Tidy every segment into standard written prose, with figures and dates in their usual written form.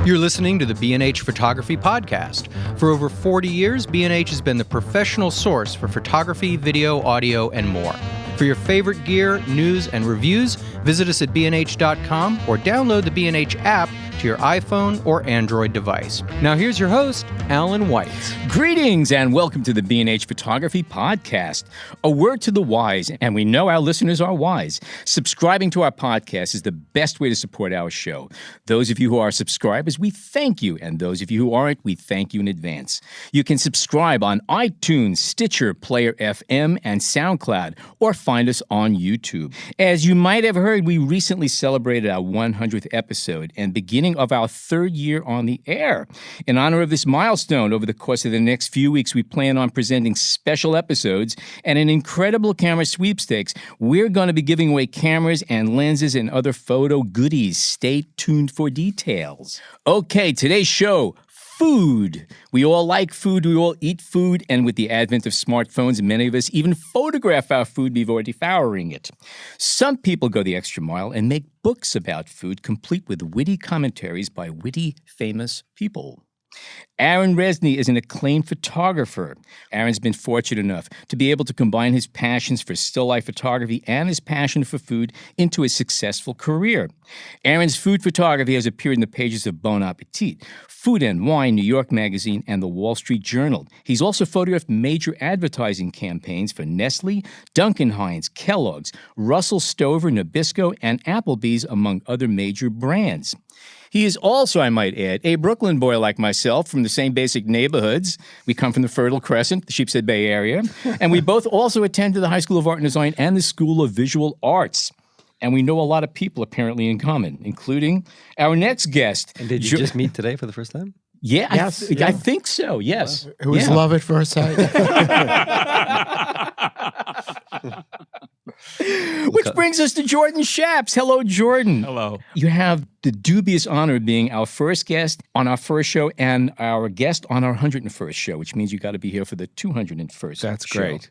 You're listening to the B&H Photography Podcast. For over 40 years, B&H has been the professional source for photography, video, audio, and more. For your favorite gear, news, and reviews, visit us at bnh.com or download the B&H app to your iPhone or Android device. Now here's your host, Alan White. Greetings and welcome to the B&H Photography Podcast. A word to the wise, and we know our listeners are wise. Subscribing to our podcast is the best way to support our show. Those of you who are subscribers, we thank you, and those of you who aren't, we thank you in advance. You can subscribe on iTunes, Stitcher, Player FM, and SoundCloud, or find us on YouTube. As you might have heard, we recently celebrated our 100th episode and beginning of our third year on the air. In honor of this milestone, over the course of the next few weeks, we plan on presenting special episodes and an incredible camera sweepstakes. We're going to be giving away cameras and lenses and other photo goodies. Stay tuned for details. Okay, today's show, food. We all like food, we all eat food, and with the advent of smartphones, many of us even photograph our food before devouring it. Some people go the extra mile and make books about food, complete with witty commentaries by witty, famous people. Aaron Resney is an acclaimed photographer. Aaron's been fortunate enough to be able to combine his passions for still life photography and his passion for food into a successful career. Aaron's food photography has appeared in the pages of Bon Appetit, Food and Wine, New York Magazine, and the Wall Street Journal. He's also photographed major advertising campaigns for Nestle, Duncan Hines, Kellogg's, Russell Stover, Nabisco, and Applebee's, among other major brands. He is also, I might add, a Brooklyn boy like myself from the same basic neighborhoods. We come from the Fertile Crescent, the Sheepshead Bay area, and we both also attended the High School of Art and Design and the School of Visual Arts. And we know a lot of people apparently in common, including our next guest. And did you just meet today for the first time? Yeah, Yes, I think so, yes. It was love at first sight. Which brings us to Jordan Shapped. Hello, Jordan. Hello. You have the dubious honor of being our first guest on our first show and our guest on our 101st show, which means you got to be here for the 201st That's show. great.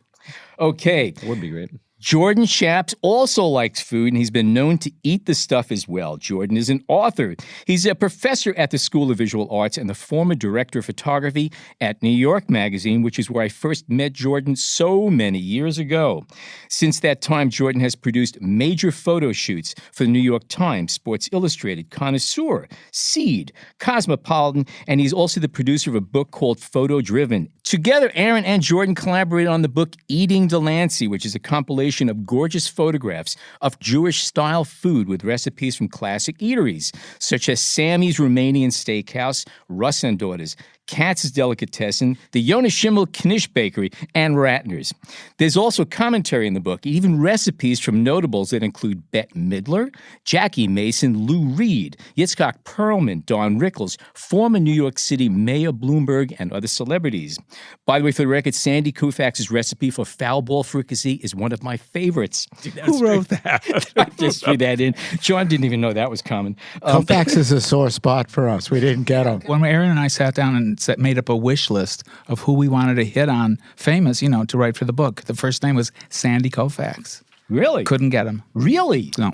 Okay. That would be great. Jordan Shapped also likes food, and he's been known to eat the stuff as well. Jordan is an author. He's a professor at the School of Visual Arts and the former director of photography at New York Magazine, which is where I first met Jordan so many years ago. Since that time, Jordan has produced major photo shoots for the New York Times, Sports Illustrated, Connoisseur, Seed, Cosmopolitan, and he's also the producer of a book called Photo Driven. Together, Aaron and Jordan collaborated on the book Eating Delancey, which is a compilation of gorgeous photographs of Jewish-style food with recipes from classic eateries, such as Sammy's Romanian Steakhouse, Russ and Daughters, Katz's Delicatessen, the Yonah Schimmel Knish Bakery, and Ratner's. There's also commentary in the book, even recipes from notables that include Bette Midler, Jackie Mason, Lou Reed, Yitzhak Perlman, Don Rickles, former New York City Mayor Bloomberg, and other celebrities. By the way, for the record, Sandy Koufax's recipe for foul ball fricassee is one of my favorites. Who wrote that? I just threw that in. John didn't even know that was common. Koufax is a sore spot for us. We didn't get him. When Aaron and I sat down and made up a wish list of who we wanted to hit on famous, to write for the book, the first name was Sandy Koufax. Really? Couldn't get him. Really? No.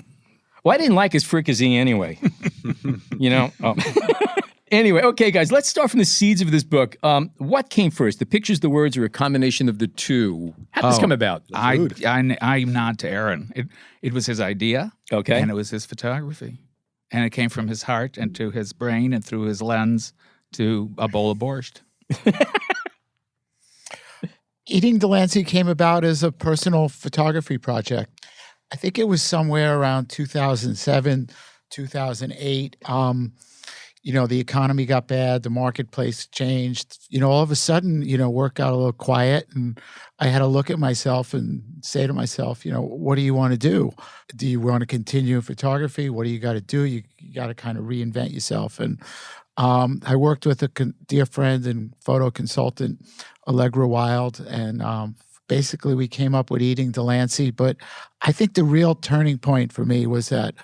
Well, I didn't like his fricassee anyway. Anyway, okay, guys, let's start from the seeds of this book. What came first, the pictures, the words, or a combination of the two? How did this come about? I nod to Aaron. It was his idea. Okay. And it was his photography. And it came from his heart and to his brain and through his lens to a bowl of borscht. Eating Delancey came about as a personal photography project. I think it was somewhere around 2007, 2008. The economy got bad, the marketplace changed. All of a sudden, work got a little quiet, and I had to look at myself and say to myself, what do you want to do? Do you want to continue in photography? What do you got to do? You got to kind of reinvent yourself. And I worked with a dear friend and photo consultant, Allegra Wild, and basically we came up with Eating Delancey. But I think the real turning point for me was that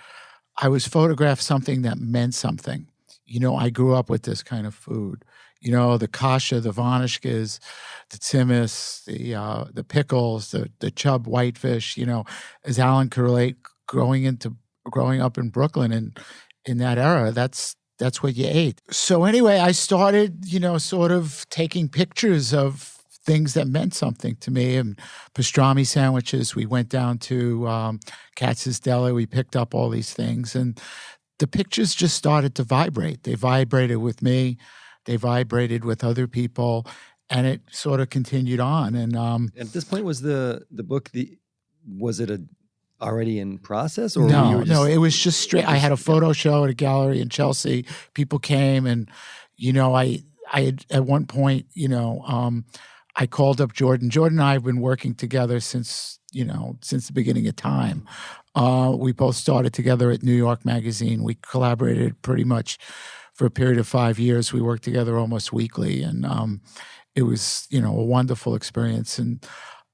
I was photographed something that meant something. I grew up with this kind of food. The kasha, the vanishkas, the tzimmis, the pickles, the chub whitefish. As Alan could relate, growing up in Brooklyn and in that era, that's that's what you ate. So anyway, I started, sort of taking pictures of things that meant something to me. And pastrami sandwiches, we went down to Katz's Deli, we picked up all these things, and the pictures just started to vibrate. They vibrated with me, they vibrated with other people, and it sort of continued on. And at this point, was the book, was it already in process? Or No, it was just straight. I had a photo show at a gallery in Chelsea. People came, and, I had, at one point, I called up Jordan. Jordan and I have been working together since the beginning of time. We both started together at New York Magazine. We collaborated pretty much for a period of 5 years. We worked together almost weekly, and it was, a wonderful experience. And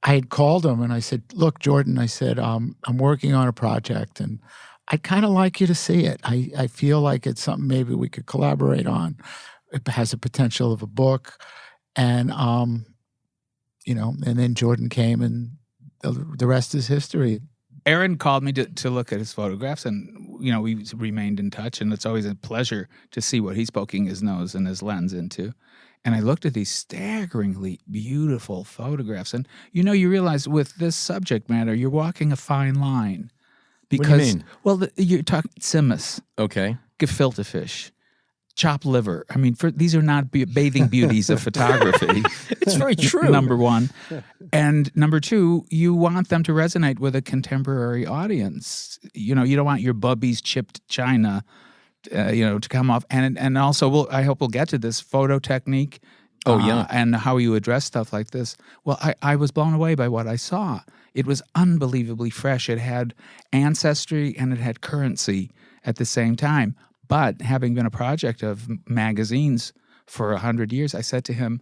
I had called him and I said, "Look, Jordan," I said, "I'm working on a project, and I'd kind of like you to see it. I feel like it's something maybe we could collaborate on. It has a potential of a book." And and then Jordan came, and the rest is history. Aaron called me to look at his photographs, and we remained in touch, and it's always a pleasure to see what he's poking his nose and his lens into. And I looked at these staggeringly beautiful photographs, and you realize with this subject matter, you're walking a fine line. Because, what do you mean? Well, you're talking simmus, Okay. gefilte fish, chopped liver. I mean, these are not bathing beauties of photography. It's very true. Number one. And number two, you want them to resonate with a contemporary audience. You don't want your Bubby's chipped china, to come off. And also, I hope we'll get to this photo technique. Oh, yeah. And how you address stuff like this. Well, I was blown away by what I saw. It was unbelievably fresh. It had ancestry and it had currency at the same time. But having been a project of magazines for 100 years, I said to him,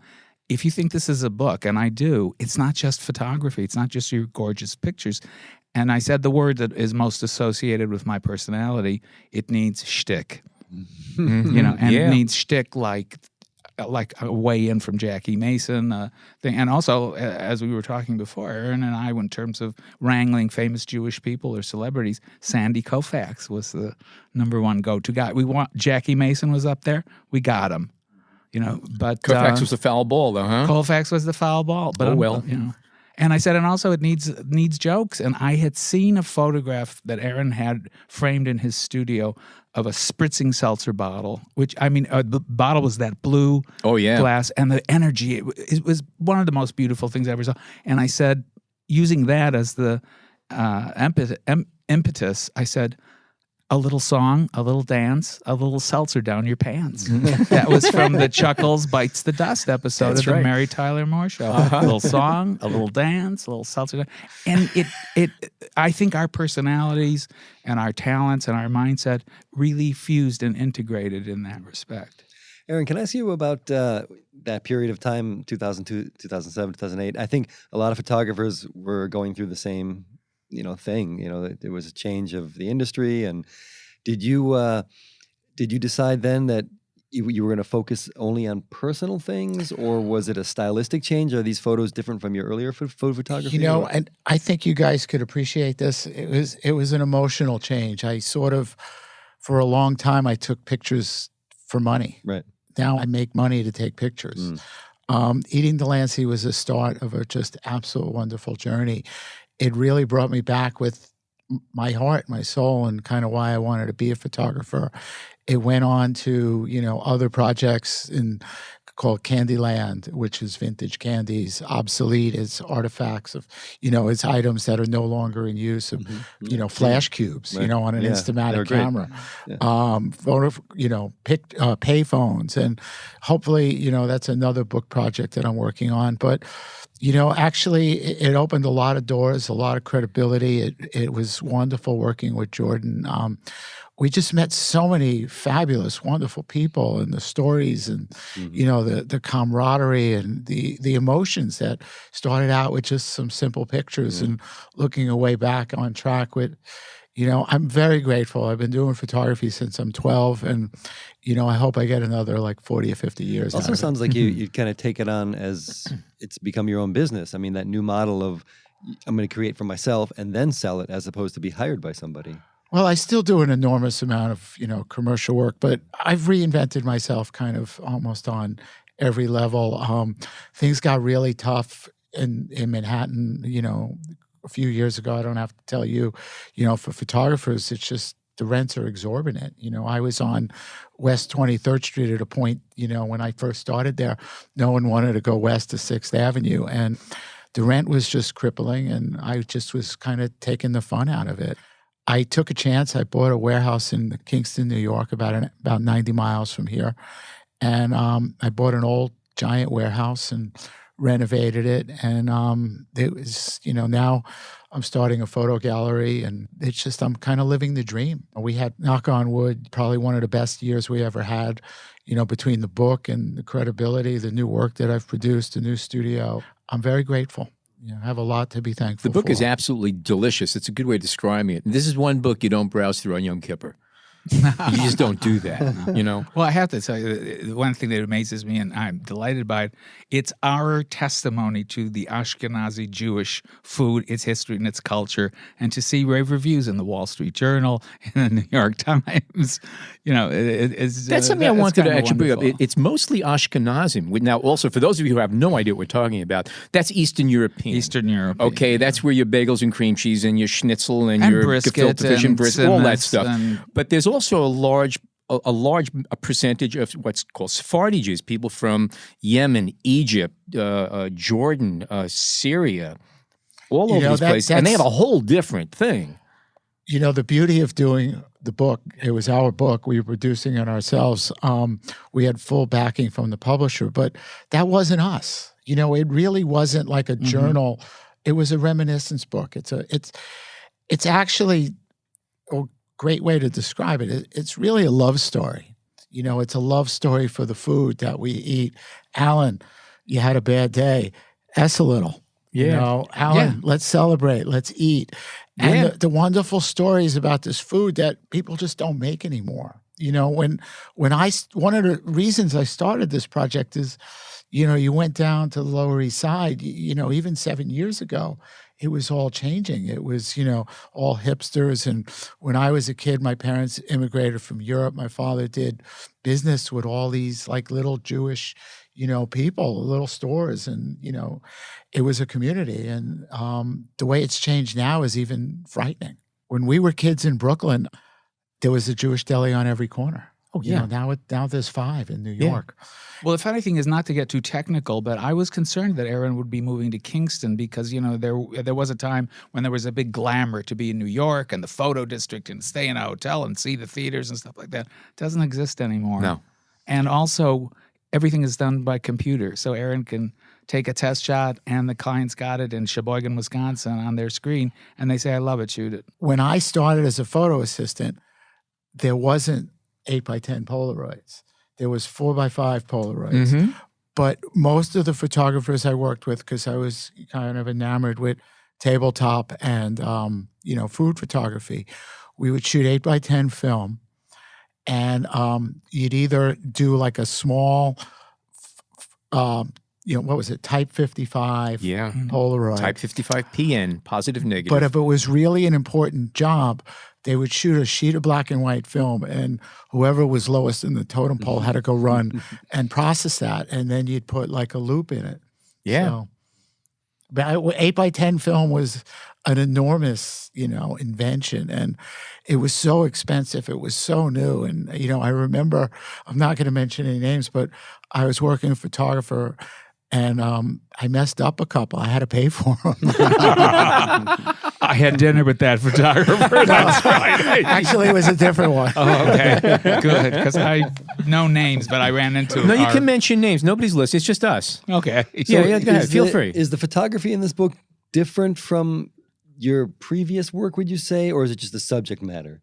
if you think this is a book, and I do, it's not just photography. It's not just your gorgeous pictures. And I said the word that is most associated with my personality, it needs shtick. It needs shtick like a way in from Jackie Mason thing. And also, as we were talking before, Aaron and I, in terms of wrangling famous Jewish people or celebrities, Sandy Koufax was the number one go-to guy. Jackie Mason was up there. We got him. But Koufax was the foul ball, though, huh? Koufax was the foul ball. But And I said, and also it needs jokes. And I had seen a photograph that Aaron had framed in his studio of a spritzing seltzer bottle, which, the bottle was that blue glass, and the energy, it was one of the most beautiful things I ever saw. And I said, using that as the impetus, I said, a little song, a little dance, a little seltzer down your pants. That was from the Chuckles Bites the Dust episode of the Mary Tyler Moore Show. A little song, a little dance, a little seltzer. And I think our personalities and our talents and our mindset really fused and integrated in that respect. Aaron, can I ask you about that period of time, 2002, 2007, 2008? I think a lot of photographers were going through the same thing. There was a change of the industry, and did you decide then that you were going to focus only on personal things, or was it a stylistic change? Are these photos different from your earlier photo photography? And I think you guys could appreciate this. It was an emotional change. I sort of, for a long time, I took pictures for money. Right. Now I make money to take pictures. Eating Delancey was the start of a just absolute wonderful journey. It really brought me back with my heart, my soul, and kind of why I wanted to be a photographer. It went on to, other projects called Candyland, which is vintage candies, obsolete as artifacts of, it's items that are no longer in use of, flash cubes, right. On an Instamatic camera, pay phones. And hopefully, that's another book project that I'm working on. But actually, it opened a lot of doors, a lot of credibility. It was wonderful working with Jordan. We just met so many fabulous, wonderful people, and the stories, and the camaraderie and the emotions that started out with just some simple pictures, and looking a way back on track with. I'm very grateful. I've been doing photography since I'm 12, and I hope I get another 40 or 50 years. Also sounds like you kind of take it on as it's become your own business. I mean, that new model of I'm going to create for myself and then sell it, as opposed to be hired by somebody. Well, I still do an enormous amount of, commercial work, but I've reinvented myself kind of almost on every level. Things got really tough in Manhattan, a few years ago. I don't have to tell you, for photographers, it's just the rents are exorbitant. I was on West 23rd Street at a point, when I first started there, no one wanted to go west to 6th Avenue. And the rent was just crippling, and I just was kind of taking the fun out of it. I took a chance. I bought a warehouse in Kingston, New York, about 90 miles from here. And I bought an old giant warehouse and renovated it. And it was, now I'm starting a photo gallery, and it's just, I'm kind of living the dream. We had, knock on wood, probably one of the best years we ever had, between the book and the credibility, the new work that I've produced, the new studio. I'm very grateful. I have a lot to be thankful for. The book is absolutely delicious. It's a good way of describing it. This is one book you don't browse through on Yom Kippur. You just don't do that, Well, I have to tell you, the one thing that amazes me, and I'm delighted by it, it's our testimony to the Ashkenazi Jewish food, its history, and its culture, and to see rave reviews in the Wall Street Journal, in the New York Times, it's... That's something I wanted to actually bring up. wonderful. It's mostly Ashkenazim. Now, also, for those of you who have no idea what we're talking about, that's Eastern European. Eastern Europe. Okay, that's where your bagels and cream cheese and your schnitzel and your brisket gefilte fish and brisket, all that stuff. and- But there's also a large percentage of what's called Sephardi Jews, people from Yemen, Egypt, Jordan, Syria, all over these places, and they have a whole different thing. The beauty of doing the book, it was our book, we were producing it ourselves. We had full backing from the publisher, but that wasn't us. It really wasn't like a journal. It was a reminiscence book. It's actually a great way to describe it. It's really a love story. It's a love story for the food that we eat. Alan, you had a bad day. That's a little. Alan, let's celebrate. Let's eat. And the wonderful stories about this food that people just don't make anymore. When one of the reasons I started this project is, you went down to the Lower East Side, even 7 years ago, it was all changing. It was, all hipsters. And when I was a kid, my parents immigrated from Europe. My father did business with all these like little Jewish, people, little stores. And, it was a community. And the way it's changed now is even frightening. When we were kids in Brooklyn, there was a Jewish deli on every corner. Oh, yeah. Now there's 5 in New York. Well, the funny thing is, not to get too technical, but I was concerned that Aaron would be moving to Kingston because, there was a time when there was a big glamour to be in New York and the photo district and stay in a hotel and see the theaters and stuff like that. It doesn't exist anymore. No. And also, everything is done by computer. So Aaron can take a test shot and the client's got it in Sheboygan, Wisconsin on their screen, and they say, I love it, shoot it. When I started as a photo assistant, there wasn't 8x10 Polaroids. There was 4x5 Polaroids. But most of the photographers I worked with, because I was kind of enamored with tabletop and, food photography, we would shoot 8x10 film. And you'd either do like a small, what was it, Type 55 Polaroid. Type 55 PN, positive, negative. But if it was really an important job, they would shoot a sheet of black and white film, and whoever was lowest in the totem pole had to go run and process that, and then you'd put like a loop in it. Yeah. So, but 8x10 film was an enormous, invention, and it was so expensive. It was so new, and I remember, I'm not going to mention any names, but I was working with a photographer. And I messed up a couple. I had to pay for them. I had dinner with that photographer. That's right. Actually, it was a different one. Oh, okay. Good. Because I know names, but I ran into No, you can mention names. Nobody's listening. It's just us. Okay. Yeah, go ahead. Feel free. Is the photography in this book different from your previous work, would you say, or is it just the subject matter?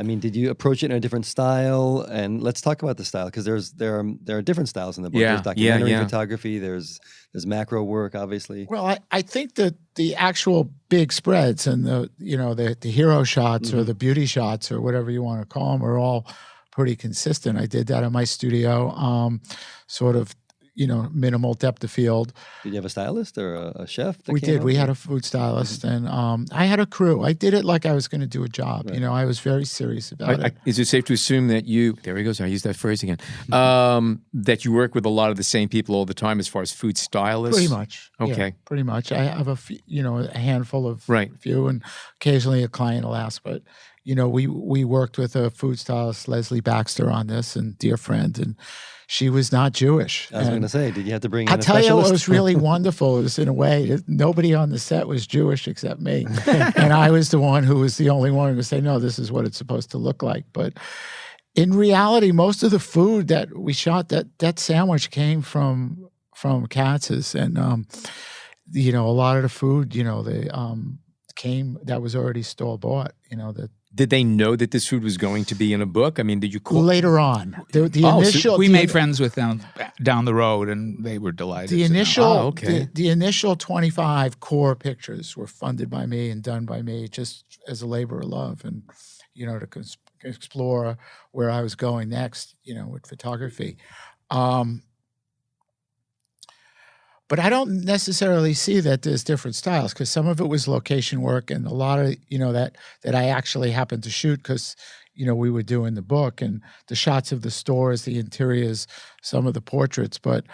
I mean, did you approach it in a different style? And let's talk about the style, because there are different styles in the book. There's documentary photography. There's macro work, obviously. Well, I think that the actual big spreads and the hero shots or the beauty shots or whatever you want to call them are all pretty consistent. I did that in my studio, sort of minimal depth of field. Did you have a stylist or a chef? We did. We had a food stylist, and I had a crew. I did it like I was going to do a job. Right. I was very serious about it. Is it safe to assume that there he goes, I use that phrase again, that you work with a lot of the same people all the time as far as food stylists? Pretty much. Okay. Yeah, pretty much. I have a handful of Right. few, and occasionally a client will ask, but we worked with a food stylist, Leslie Baxter, on this, and dear friend, and she was not Jewish. I was going to say, did you have to bring in I'll a tell you, specialist? it was really wonderful. It was in a way, nobody on the set was Jewish except me. And I was the one who was the only one who would say, no, this is what it's supposed to look like. But in reality, most of the food that we shot, that sandwich came from Katz's. And, a lot of the food, they came, that was already store-bought, Did they know that this food was going to be in a book? I mean, did you call? Later on. The Oh, so initial... We made friends with them down the road, and they were delighted. The to know. initial, okay. the initial 25 core pictures were funded by me and done by me just as a labor of love, and to explore where I was going next, with photography. But I don't necessarily see that there's different styles, because some of it was location work, and a lot of that I actually happened to shoot because we were doing the book and the shots of the stores, the interiors, some of the portraits. But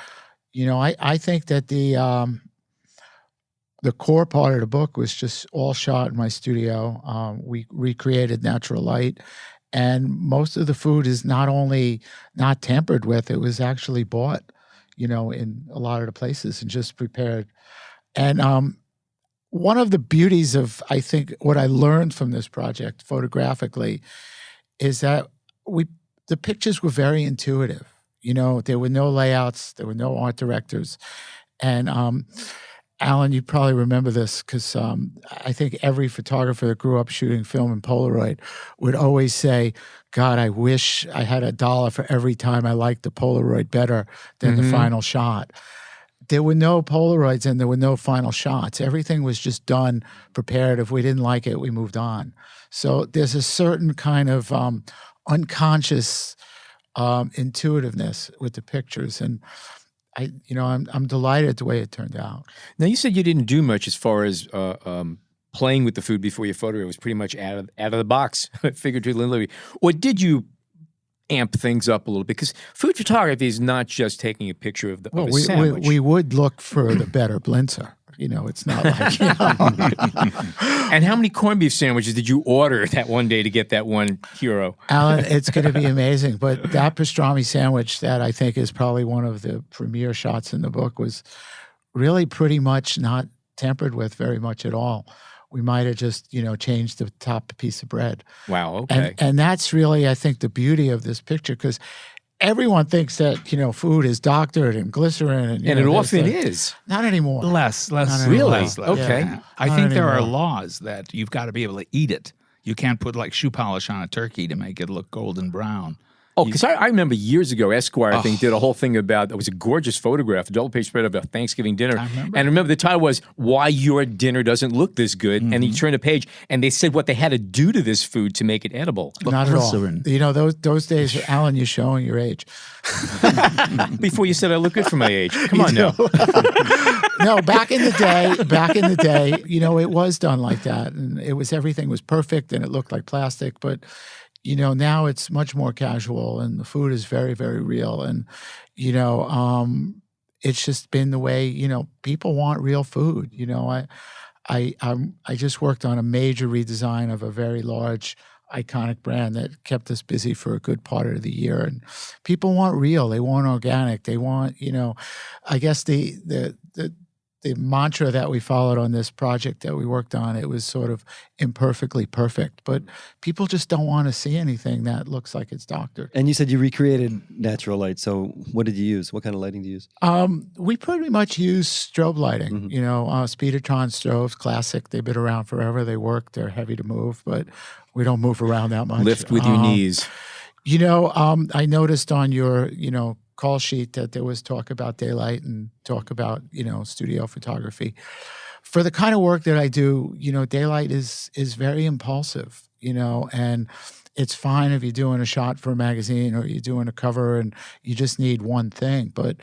I think that the core part of the book was just all shot in my studio. We recreated natural light, and most of the food is not only not tampered with, it was actually bought in a lot of the places and just prepared. And one of the beauties of, I think, what I learned from this project photographically is that the pictures were very intuitive. There were no layouts, there were no art directors. And Alan, you probably remember this because I think every photographer that grew up shooting film in Polaroid would always say, God, I wish I had $1 for every time I liked the Polaroid better than the final shot. There were no Polaroids and there were no final shots. Everything was just done, prepared. If we didn't like it, we moved on. So there's a certain kind of unconscious intuitiveness with the pictures. And I'm delighted the way it turned out. Now, you said you didn't do much as far as playing with the food before your photo. It was pretty much out of the box, figuratively and literally. Or did you amp things up a little bit? Because food photography is not just taking a picture of a sandwich. We would look for the better blinzer. It's not like, And how many corned beef sandwiches did you order that one day to get that one hero? Alan, it's going to be amazing. But that pastrami sandwich that I think is probably one of the premier shots in the book was really pretty much not tampered with very much at all. We might have just, changed the top piece of bread. Wow, okay. And that's really, I think, the beauty of this picture, because everyone thinks that, food is doctored and glycerin. And it often is. Not anymore. Less. Really? Less. Okay. Yeah. I Not think there are anymore. laws that you've got to be able to eat it. You can't put like shoe polish on a turkey to make it look golden brown. Oh, because I remember years ago, Esquire, I think, did a whole thing about, it was a gorgeous photograph, a double-page spread of a Thanksgiving dinner. I remember. And remember the title was, Why Your Dinner Doesn't Look This Good. And you turn a page, and they said what they had to do to this food to make it edible. Not at all. Glycerin. Those days, Alan, you're showing your age. Before you said I look good for my age. Come on now. No, back in the day, it was done like that, and everything was perfect, and it looked like plastic. But now it's much more casual, and the food is very, very real, and it's just been the way people want real food. I just worked on a major redesign of a very large, iconic brand that kept us busy for a good part of the year, and people want real. They want organic. They want I guess the mantra that we followed on this project that we worked on, it was sort of imperfectly perfect, but people just don't want to see anything that looks like it's doctored. And you said you recreated natural light. So what did you use? What kind of lighting do you use? We pretty much use strobe lighting, Speedotron strobes, classic. They've been around forever. They work. They're heavy to move, but we don't move around that much. Lift with your knees. I noticed on your, call sheet that there was talk about daylight and talk about, studio photography. For the kind of work that I do, daylight is very impulsive, and it's fine if you're doing a shot for a magazine or you're doing a cover and you just need one thing. But,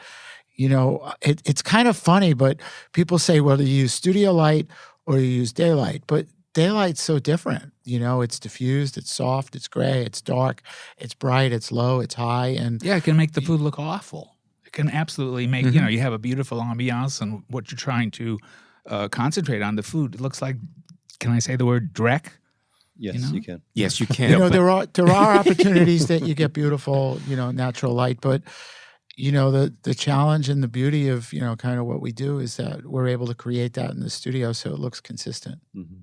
it's kind of funny, but people say, well, do you use studio light or you use daylight? But daylight's so different. It's diffused, it's soft, it's gray, it's dark, it's bright, it's low, it's high. And yeah, it can make the food look awful. It can absolutely make, you have a beautiful ambiance and what you're trying to concentrate on the food. It looks like, can I say the word dreck? Yes, you can. Yes, you can. There are opportunities that you get beautiful, natural light, but the challenge and the beauty of kind of what we do is that we're able to create that in the studio so it looks consistent. Mm-hmm.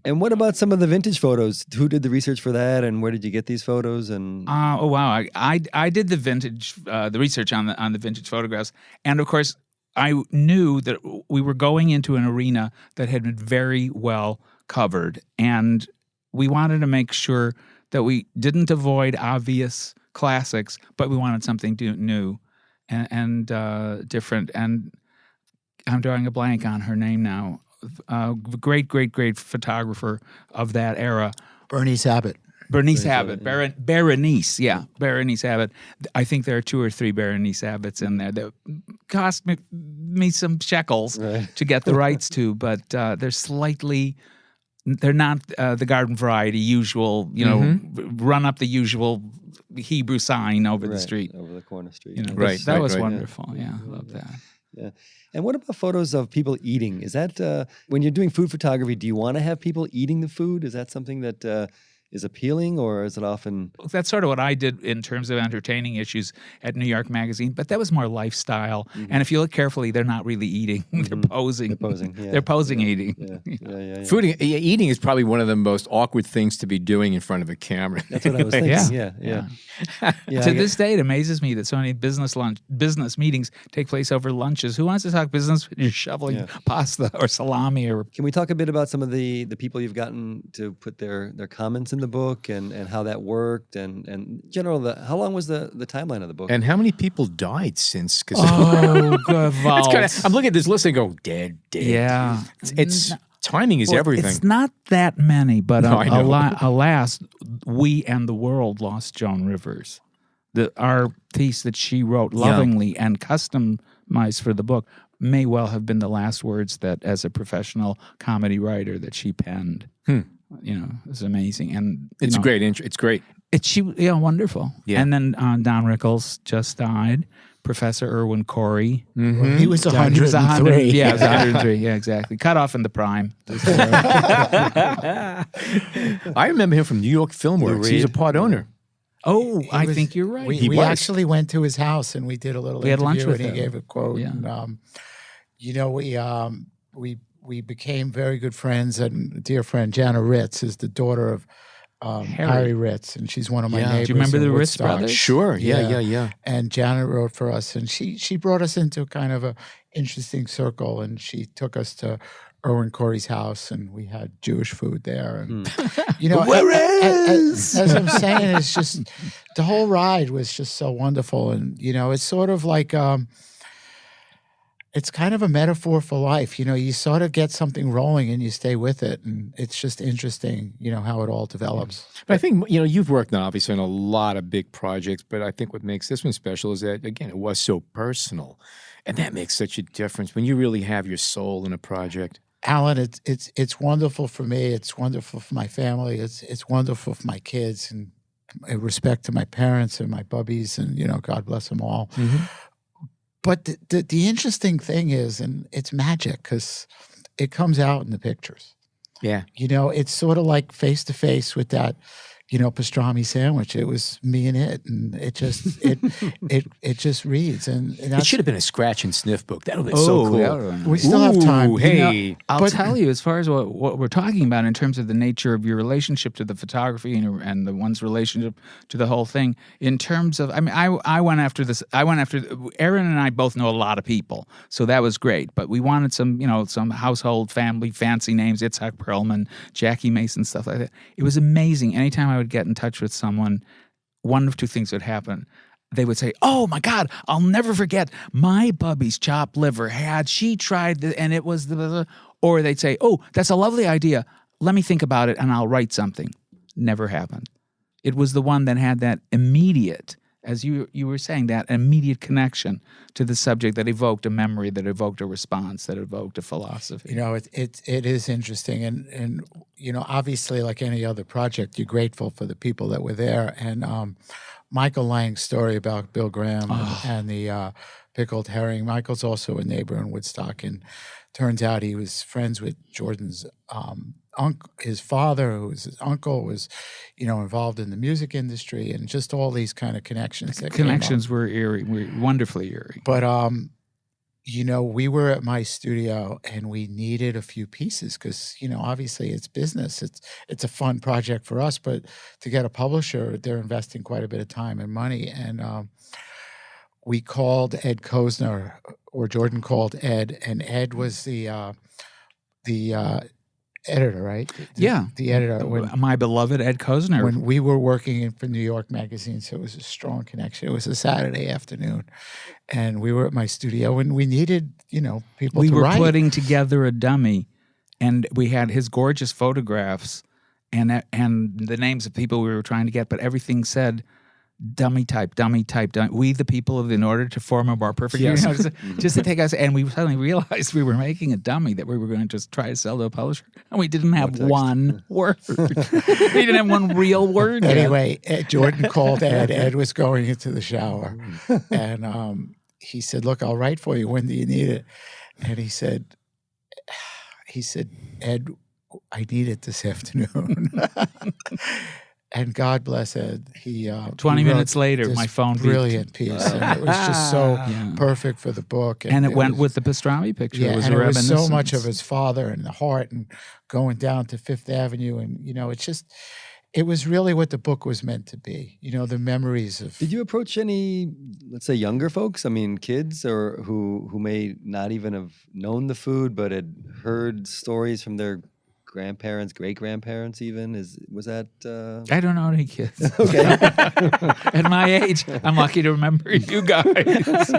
And what about some of the vintage photos? Who did the research for that, and where did you get these photos? And oh wow, I did the vintage the research on the vintage photographs, and of course I knew that we were going into an arena that had been very well covered, and we wanted to make sure that we didn't avoid obvious classics, but we wanted something new and different. And I'm drawing a blank on her name now. Great photographer of that era. Bernice Abbott. Berenice Abbott. Berenice Abbott. I think there are 2 or 3 Berenice Abbotts in there that cost me some shekels to get the rights to, but they're not the garden variety usual, run up the usual Hebrew sign over the street. Over the corner street. That was wonderful. Yeah, I love that. Yeah. And what about photos of people eating? Is that, when you're doing food photography, do you want to have people eating the food? Is that something that is appealing, or is it often... That's sort of what I did in terms of entertaining issues at New York Magazine, but that was more lifestyle. Mm-hmm. And if you look carefully, they're not really eating. They're posing. They're posing, eating. Yeah. Eating is probably one of the most awkward things to be doing in front of a camera. That's what I was thinking. Yeah. To this day, it amazes me that so many business meetings take place over lunches. Who wants to talk business when you're shoveling pasta or salami? Or Can we talk a bit about some of the people you've gotten to put their comments in the book and how that worked and in general, how long was the timeline of the book? And how many people died since? Oh, good vault. I'm looking at this list and go, dead. Yeah. It's timing is everything. It's not that many, but alas, we and the world lost Joan Rivers. Our piece that she wrote lovingly and customized for the book may well have been the last words that, as a professional comedy writer, that she penned. It's amazing, and it's great. It's great. Wonderful. Yeah. And then Don Rickles just died. Professor Irwin Corey. Mm-hmm. Well, he was 103. Yeah, he was 103. Yeah, exactly. Cut off in the prime. I remember him from New York Film Works. He's a part owner. Oh, I think you're right. We actually went to his house and we did a little interview. Had lunch with him. He gave a quote. Yeah. And we became very good friends. And dear friend Jana Ritz is the daughter of Harry Ritz, and she's one of my neighbors. Do you remember the Ritz Woodstock. brothers? Sure. Yeah. And Janet wrote for us, and she brought us into kind of a interesting circle, and she took us to Irwin Corey's house, and we had Jewish food there. And as I'm saying, it's just the whole ride was just so wonderful, and it's sort of like. It's kind of a metaphor for life. You sort of get something rolling and you stay with it. And it's just interesting, how it all develops. But I think, you've worked obviously on a lot of big projects, but I think what makes this one special is that, again, it was so personal. And that makes such a difference when you really have your soul in a project. Alan, it's wonderful for me. It's wonderful for my family. It's wonderful for my kids, and respect to my parents and my bubbies, and, God bless them all. Mm-hmm. But the interesting thing is, and it's magic because it comes out in the pictures. Yeah. It's sort of like face to face with that, pastrami sandwich. It was me and it, and it just it just reads. And it should have been a scratch and sniff book. That would have been so cool. We still have time. Hey, I'll tell you, as far as what we're talking about in terms of the nature of your relationship to the photography and the one's relationship to the whole thing. In terms of, I went after this. Aaron and I both know a lot of people, so that was great. But we wanted some household family fancy names: Itzhak Perlman, Jackie Mason, stuff like that. It was amazing. Anytime I would get in touch with someone, one of two things would happen. They would say, "Oh my God, I'll never forget my bubby's chopped liver. She tried and it was the," or they'd say, "Oh, that's a lovely idea. Let me think about it and I'll write something." Never happened. It was the one that had that immediate as you were saying, that immediate connection to the subject that evoked a memory, that evoked a response, that evoked a philosophy. You know, it is interesting, and you know, obviously, like any other project, you're grateful for the people that were there. And Michael Lang's story about Bill Graham and the pickled herring. Michael's also a neighbor in Woodstock, and turns out he was friends with Jordan's uncle. His father, who was his uncle, was, you know, involved in the music industry, and just all these kind of connections. Connections were eerie, were wonderfully eerie. But you know, we were at my studio and we needed a few pieces because, you know, obviously it's business. It's a fun project for us, but to get a publisher, they're investing quite a bit of time and money. And we called Ed Kozner, or Jordan called Ed, and Ed was the editor, right? The editor. My beloved Ed Kozner. When we were working for New York Magazine, so it was a strong connection. It was a Saturday afternoon, and we were at my studio, and we needed, you know, people to write. We were putting together a dummy, and we had his gorgeous photographs and the names of people we were trying to get, but everything said dummy type. We, the people in order to form a more perfect universe, just to take us. And we suddenly realized we were making a dummy that we were going to just try to sell to a publisher, and we didn't have one word. We didn't have one real word. Anyway, Jordan called Ed. Ed was going into the shower, and he said, "Look, I'll write for you. When do you need it?" And he said, "Ed, I need it this afternoon." And God bless Ed. He 20 minutes later, my phone beeped. Brilliant piece, and it was just so perfect for the book. And it went with the pastrami picture. Yeah, it was and a it was so reminiscence. much of his father and the heart, and going down to Fifth Avenue, and you know, it was really what the book was meant to be. You know, the memories of. Did you approach any, let's say, younger folks? I mean, kids, or who may not even have known the food, but had heard stories from their grandparents, great-grandparents even? Was that I don't know any kids. Okay. At my age, I'm lucky to remember you guys.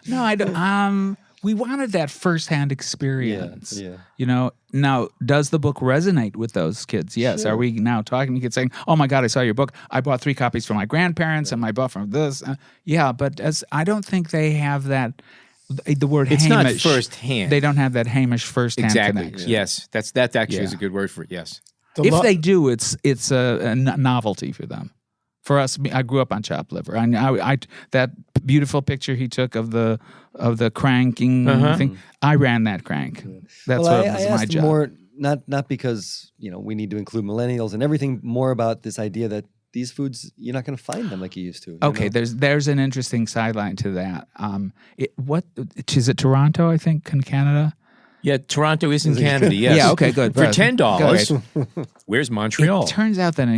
No, I don't. We wanted that firsthand experience. Yeah. You know, now, does the book resonate with those kids? Yes. Sure. Are we now talking to kids saying, "Oh my God, I saw your book. I bought 3 copies for my grandparents and I bought from this." Yeah, but I don't think they have that. The word It's Hamish. not firsthand. They don't have that Hamish firsthand Exactly. connection. Yes, that actually is a good word for it. Yes. If they do, it's a novelty for them. For us, I grew up on chopped liver. I that beautiful picture he took of the cranking thing. I ran that crank. That's well, what I was asked my job. more, not because, you know, we need to include millennials and everything, more about this idea that these foods, you're not going to find them like you used to. You Okay, know? there's an interesting sideline to that. Is it Toronto? I think in Canada. Yeah, Toronto is in Canada. Yes. Yeah. Okay. Good. For Good. $10, where's Montreal? It turns out that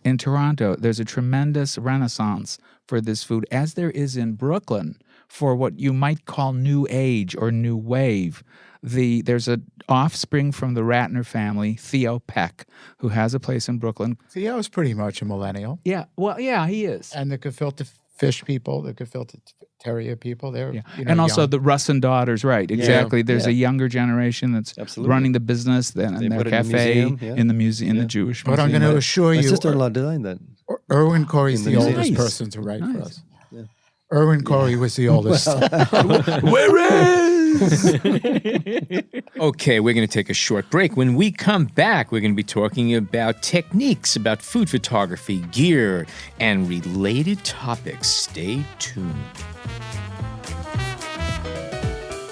in Toronto, there's a tremendous renaissance for this food, as there is in Brooklyn for what you might call new age or new wave. There's an offspring from the Ratner family, Theo Peck, who has a place in Brooklyn. Theo's pretty much a millennial. Yeah, well, yeah, he is. And the gefilte fish people, the gefilte terrier people, they're you know, and also young. the Russin daughters, right? Exactly. There's a younger generation that's Absolutely. running the business, and They their put it in the cafe museum, in the museum, in the Jewish But museum. I'm going to assure My you, sister-in-law designed that. Erwin Corey's In the the oldest museum. person to write for us. Yeah. Erwin Corey was the oldest. Okay, we're going to take a short break. When we come back, we're going to be talking about techniques, about food photography, gear, and related topics. Stay tuned.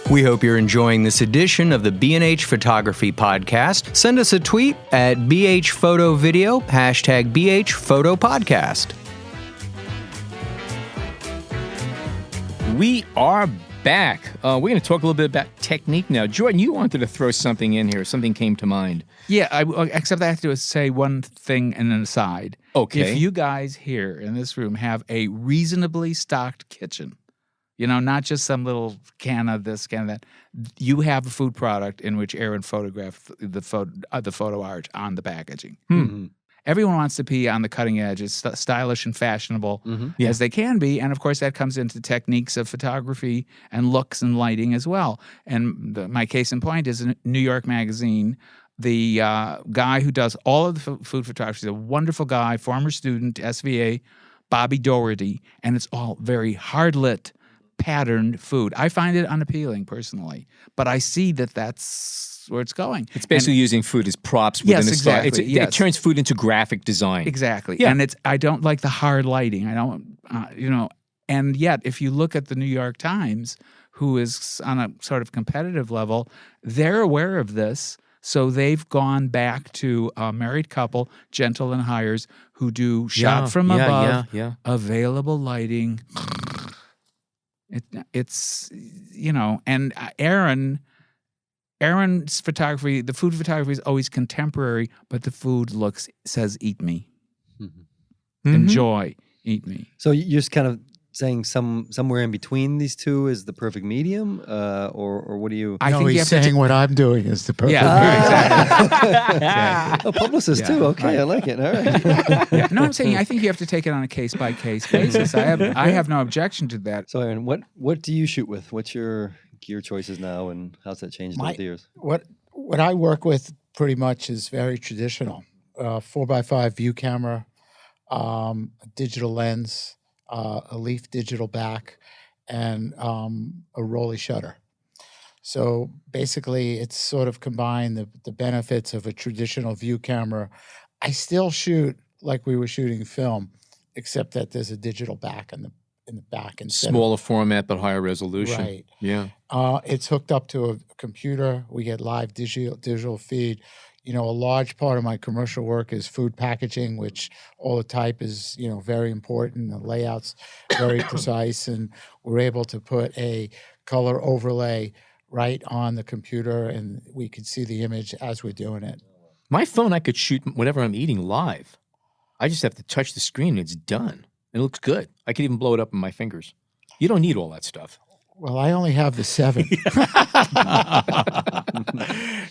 We hope you're enjoying this edition of the B&H Photography Podcast. Send us a tweet at BH Photo Video, hashtag BH Photo Podcast. We are back. We're going to talk a little bit about technique now. Jordan, you wanted to throw something in here. Something came to mind. Yeah, except I have to say one thing and an aside. Okay. If you guys here in this room have a reasonably stocked kitchen, you know, not just some little can of this, can of that, you have a food product in which Aaron photographed the photo art on the packaging. Everyone wants to be on the cutting edge, as stylish and fashionable as they can be. And of course, that comes into techniques of photography and looks and lighting as well. And my case in point is New York Magazine. The guy who does all of the food photography is a wonderful guy, former student, SVA, Bobby Doherty, and it's all very hard-lit, patterned food. I find it unappealing personally, but I see that that's where it's going. It's basically using food as props within Yes, a style. exactly, It turns food into graphic design. Exactly. Yeah. And I don't like the hard lighting. I don't, and yet if you look at the New York Times, who is on a sort of competitive level, they're aware of this. So they've gone back to a married couple, Gentle and Hires, who do shot from above, available lighting. It's and Aaron's photography, the food photography is always contemporary, but the food says eat me. Mm-hmm. Enjoy, eat me. So you're just kind of saying somewhere in between these two is the perfect medium, or what do you? I think he's saying what I'm doing is the perfect exactly. Oh, publicist too. Okay, I like it. All right. No, I'm saying I think you have to take it on a case by case basis. I have no objection to that. So, Aaron, what do you shoot with? What's your gear choices now, and how's that changed over the years? What I work with pretty much is very traditional: 4x5 view camera, a digital lens, a leaf digital back, and a rolly shutter. So basically, it's sort of combined the benefits of a traditional view camera. I still shoot like we were shooting film, except that there's a digital back in the back instead Smaller format but higher resolution. Right. Yeah. It's hooked up to a computer. We get live digital feed. A large part of my commercial work is food packaging, which all the type is, very important. The layout's very precise, and we're able to put a color overlay right on the computer, and we can see the image as we're doing it. My phone, I could shoot whatever I'm eating live. I just have to touch the screen and it's done. It looks good. I could even blow it up in my fingers. You don't need all that stuff. Well, I only have the 7.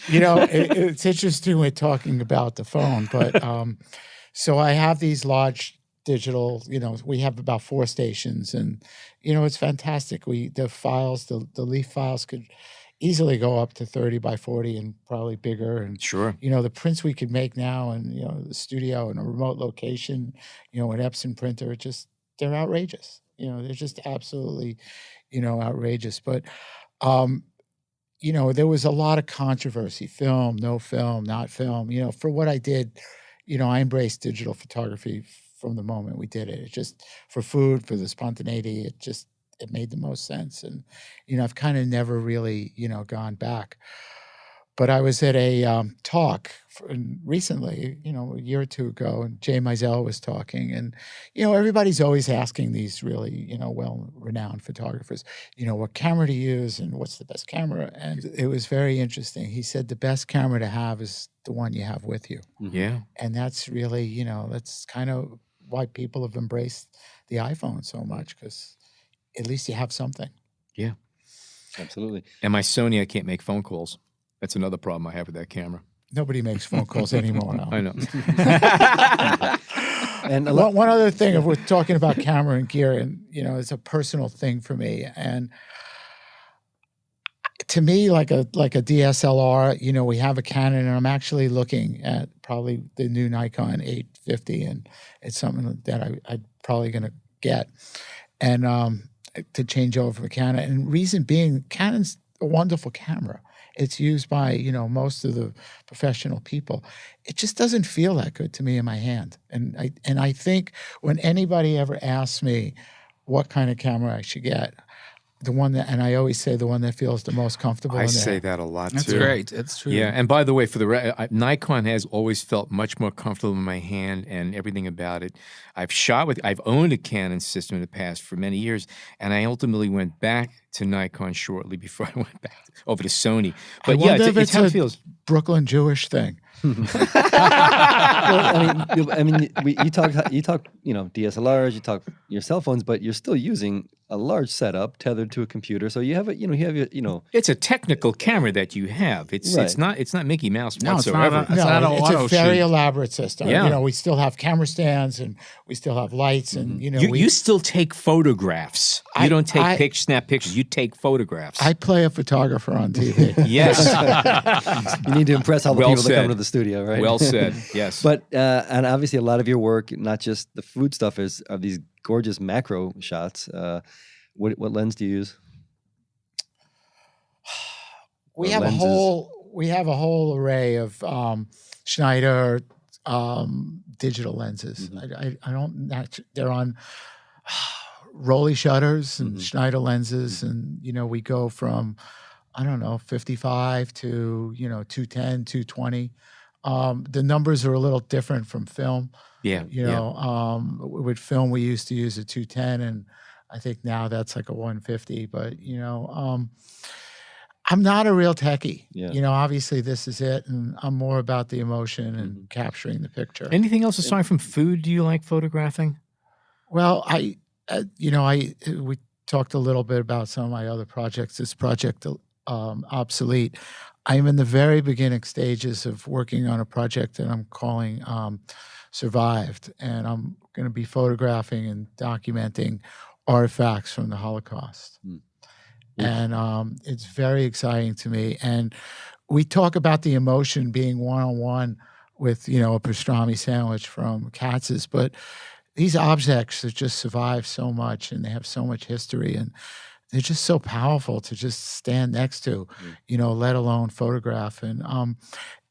It's interesting we're talking about the phone, but so I have these large digital, we have about 4 stations, and, it's fantastic. The files, the leaf files could easily go up to 30 by 40 and probably bigger. And, sure, the prints we could make now and, the studio in a remote location, an Epson printer, they're outrageous. They're just absolutely, outrageous. But, there was a lot of controversy, film, no film, not film. For what I did, I embraced digital photography from the moment we did it. It just, for food, for the spontaneity, it made the most sense. And, I've kind of never really, gone back. But I was at a talk recently, a year or two ago, and Jay Mizell was talking. And, everybody's always asking these really, well-renowned photographers, what camera to use and what's the best camera. And it was very interesting. He said the best camera to have is the one you have with you. Yeah. And that's really, that's kind of why people have embraced the iPhone so much, because at least you have something. Yeah. Absolutely. And my Sony, I can't make phone calls. That's another problem I have with that camera. Nobody makes phone calls anymore now. I know. And one other thing, if we're talking about camera and gear, and it's a personal thing for me. And to me, like a DSLR, we have a Canon, and I'm actually looking at probably the new Nikon 850, and it's something that I'm probably going to get, and to change over to Canon. And reason being, Canon's a wonderful camera. It's used by, most of the professional people. It just doesn't feel that good to me in my hand. And I think when anybody ever asks me what kind of camera I should get, and I always say the one that feels the most comfortable. I say that a lot That's too. great. It's true. Yeah, and by the way, Nikon has always felt much more comfortable in my hand and everything about it. I've owned a Canon system in the past for many years, and I ultimately went back to Nikon shortly before I went back over to Sony. But I wonder if it's how it feels. Brooklyn Jewish thing. Well, you talk, DSLRs, you talk your cell phones, but you're still using a large setup tethered to a computer. So you have It's a technical camera that you have. It's not Mickey Mouse whatsoever. It's a very elaborate system. Yeah. We still have camera stands, and we still have lights, and you still take photographs. You don't snap pictures. You take photographs. I play a photographer on TV. Yes. You need to impress all the Well people that come said. to the studio, right? Well said. Yes. But and obviously a lot of your work, not just the food stuff, are these gorgeous macro shots. What lens do you use? We Or have lenses? a whole array of Schneider digital lenses. I don't. They're on Rolly shutters and Schneider lenses, and we go from 55 to 210, 220. The numbers are a little different from film. Yeah. With film we used to use a 210, and I think now that's like a 150. But I'm not a real techie. Yeah. Obviously this is it, and I'm more about the emotion and capturing the picture. Anything else aside from food do you like photographing? Well, we talked a little bit about some of my other projects. This project, Obsolete. I'm in the very beginning stages of working on a project that I'm calling Survived, and I'm going to be photographing and documenting artifacts from the Holocaust. And it's very exciting to me. And we talk about the emotion being one-on-one with, a pastrami sandwich from Katz's, but these objects that just survive so much, and they have so much history, and they're just so powerful to just stand next to, let alone photograph. And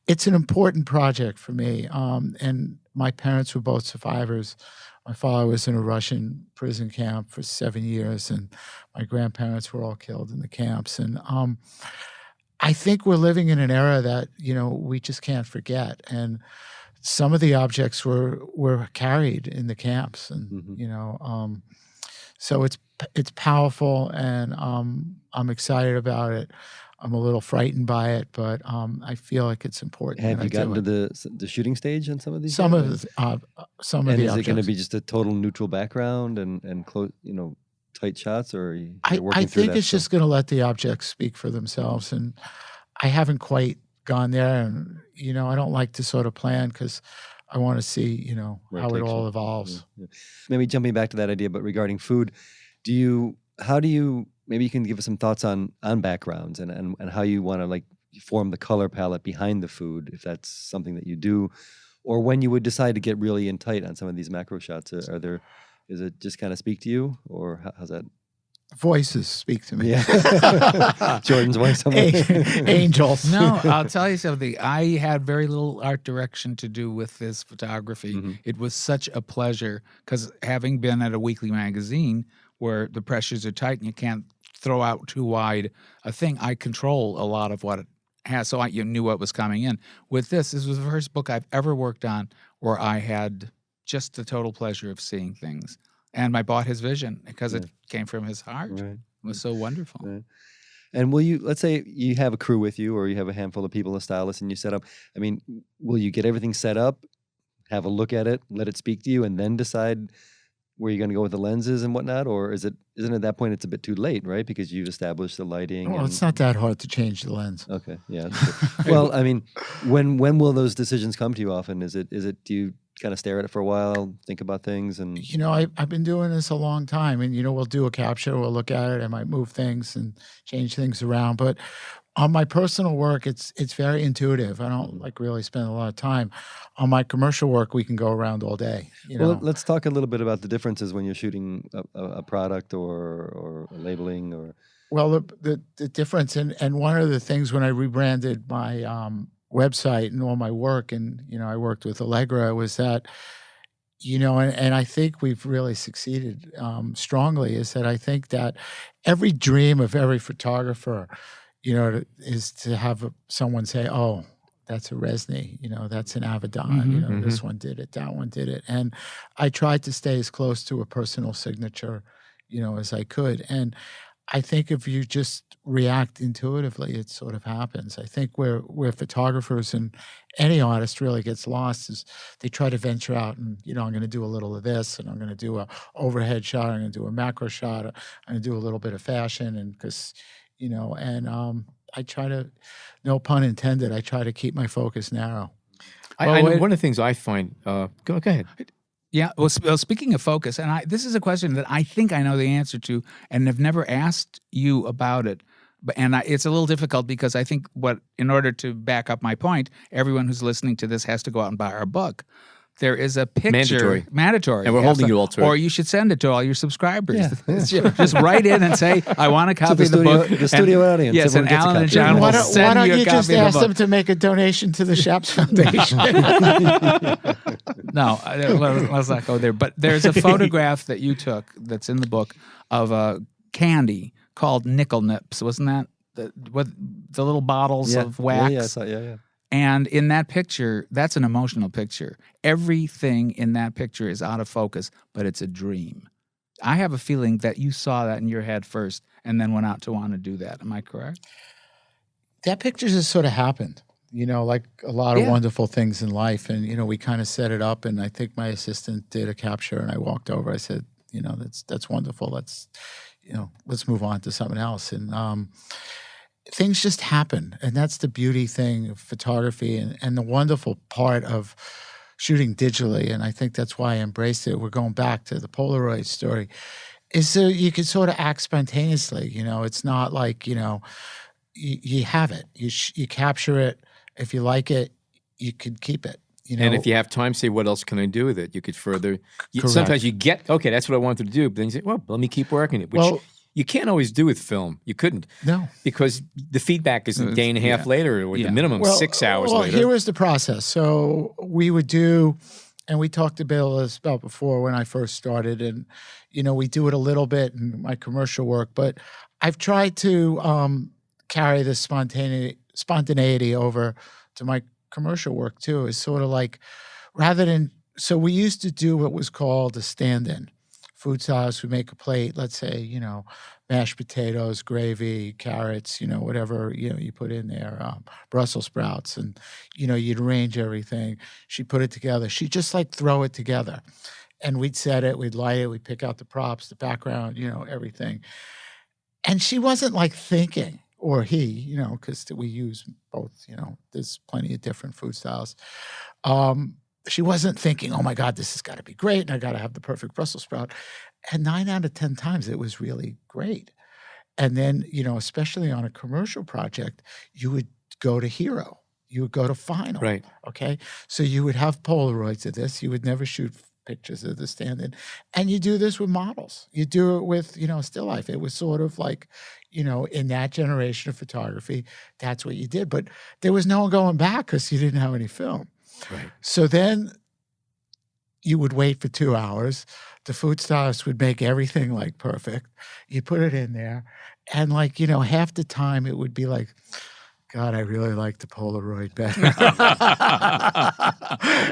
it's an important project for me. And my parents were both survivors. My father was in a Russian prison camp for 7 years, and my grandparents were all killed in the camps. And I think we're living in an era that, we just can't forget. And some of the objects were carried in the camps, and so it's powerful, and I'm excited about it. I'm a little frightened by it, but I feel like it's important. Have you gotten to the shooting stage on some of these? Some yet? of the And is objects. it going to be just a total neutral background and close, tight shots, or are you I working through think that it's still? just going to let the objects speak for themselves, and I haven't quite gone there. And I don't like to sort of plan, because I want to see Where how it takes all you. evolves. Yeah. Maybe jumping back to that idea, but regarding food, maybe you can give us some thoughts on backgrounds and how you want to form the color palette behind the food, if that's something that you do, or when you would decide to get really in tight on some of these macro shots. Is it just kind of speak to you, or how's that? Voices speak to me. Yeah. Jordan's voice. Angels. No, I'll tell you something. I had very little art direction to do with this photography. It was such a pleasure, because having been at a weekly magazine where the pressures are tight and you can't throw out too wide a thing, I control a lot of what it has, so you knew what was coming in. With this was the first book I've ever worked on where I had just the total pleasure of seeing things. And I bought his vision because it came from his heart. Right. It was so wonderful. Right. And let's say you have a crew with you, or you have a handful of people, a stylist, and you set up. I mean, will you get everything set up, have a look at it, let it speak to you, and then decide where you're going to go with the lenses and whatnot? Or isn't at that point it's a bit too late, right? Because you've established the lighting. Well, it's not that hard to change the lens. Okay, yeah. Well, I mean, when will those decisions come to you often? Is it do you kind of stare at it for a while, think about things, and I've been doing this a long time, and we'll do a capture, we'll look at it, I might move things and change things around, but on my personal work, it's very intuitive. I don't really spend a lot of time. On my commercial work, we can go around all day. Well, let's talk a little bit about the differences when you're shooting a product or labeling or. Well, the difference, and one of the things when I rebranded my website and all my work, and I worked with Allegra, was that and I think we've really succeeded strongly, is that I think that every dream of every photographer is to have someone say, "Oh, that's a Resney, that's an Avedon, this one did it, that one did it." And I tried to stay as close to a personal signature, as I could. And I think if you just react intuitively, it sort of happens. I think where photographers and any artist really gets lost is they try to venture out and, I'm going to do a little of this, and I'm going to do a overhead shot, I'm going to do a macro shot, I'm going to do a little bit of fashion, and because I try to, no pun intended, I try to keep my focus narrow. I know one of the things I find. Go ahead. Yeah. Well, speaking of focus, and this is a question that I think I know the answer to, and have never asked you about it. It's a little difficult because I think in order to back up my point, everyone who's listening to this has to go out and buy our book. There is a picture. Mandatory. And we're holding you all to it. Or you should send it to all your subscribers. Yeah. Just write in and say, I want a copy of the book. The studio audience. Yes, and Alan and John will send you a copy of the book. Why don't you just ask them to make a donation to the Shapped Foundation? No, let's not go there. But there's a photograph that you took that's in the book of a candy called Nickel Nips. Wasn't that the little bottles of wax? Yeah. And in that picture, that's an emotional picture. Everything in that picture is out of focus, but it's a dream. I have a feeling that you saw that in your head first and then went out to want to do that. Am I correct? That picture just sort of happened, like a lot of wonderful things in life. And, we kind of set it up, and I think my assistant did a capture, and I walked over. I said, that's wonderful. Let's move on to something else. And things just happen. And that's the beauty thing of photography and the wonderful part of shooting digitally. And I think that's why I embraced it. We're going back to the Polaroid story. Is so you can sort of act spontaneously. It's not like, you have it. You capture it. If you like it, you can keep it. And if you have time, say, what else can I do with it? You could further. Correct. Sometimes you get, okay, that's what I wanted to do. But then you say, well, let me keep working it, which you can't always do with film. You couldn't. No. Because the feedback is a day and a half later, or the minimum 6 hours later. Here was the process. So we would do, and we talked a bit about before when I first started, and, we do it a little bit in my commercial work, but I've tried to carry this spontaneity over to my commercial work too. Is sort of like, so we used to do what was called a stand-in. Food stylists would make a plate, let's say, mashed potatoes, gravy, carrots, whatever, you put in there, Brussels sprouts, and, you'd arrange everything. She'd put it together. She'd just throw it together, and we'd set it, we'd light it, we'd pick out the props, the background, everything. And she wasn't thinking, or he, because we use both, there's plenty of different food styles. She wasn't thinking, oh my God, this has got to be great, and I got to have the perfect Brussels sprout. And 9 out of 10 times it was really great. And then, especially on a commercial project, you would go to hero. You would go to final. Right. Okay. So you would have Polaroids of this. You would never shoot pictures of the stand-in. And you do this with models. You do it with, still life. It was sort of like, in that generation of photography, that's what you did. But there was no one going back because you didn't have any film. Right. So then you would wait for 2 hours. The food stylist would make everything perfect. You put it in there. And half the time it would be like, God, I really like the Polaroid better.